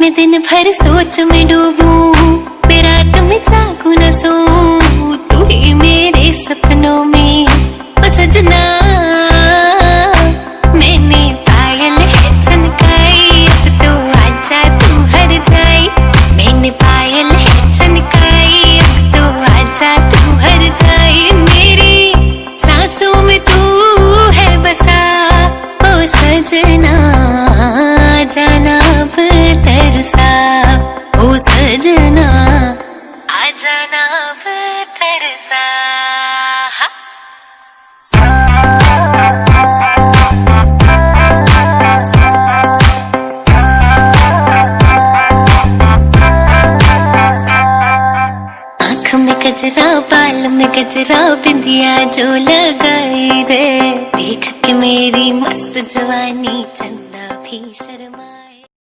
मैं दिन भर सोच में डूबूं, मैं रात में जागूं न सोऊं, तू ही मेरे सपनों में ओ सजना। मैंने पायल है चनकाई, अब तो आजा तू हर जाई। मैंने पायल है चनकाई, अब तो आजा तू हर जाई। मेरी सांसों में तू है बसा ओ सजना, जाना अब तरसा ओ सजना, आ जाना अब तरसा। आँख में गजरा, बाल में गजरा, बिंदिया जो लगाई रे, देख के मेरी मस्त जवानी चंदा भी शर्मा।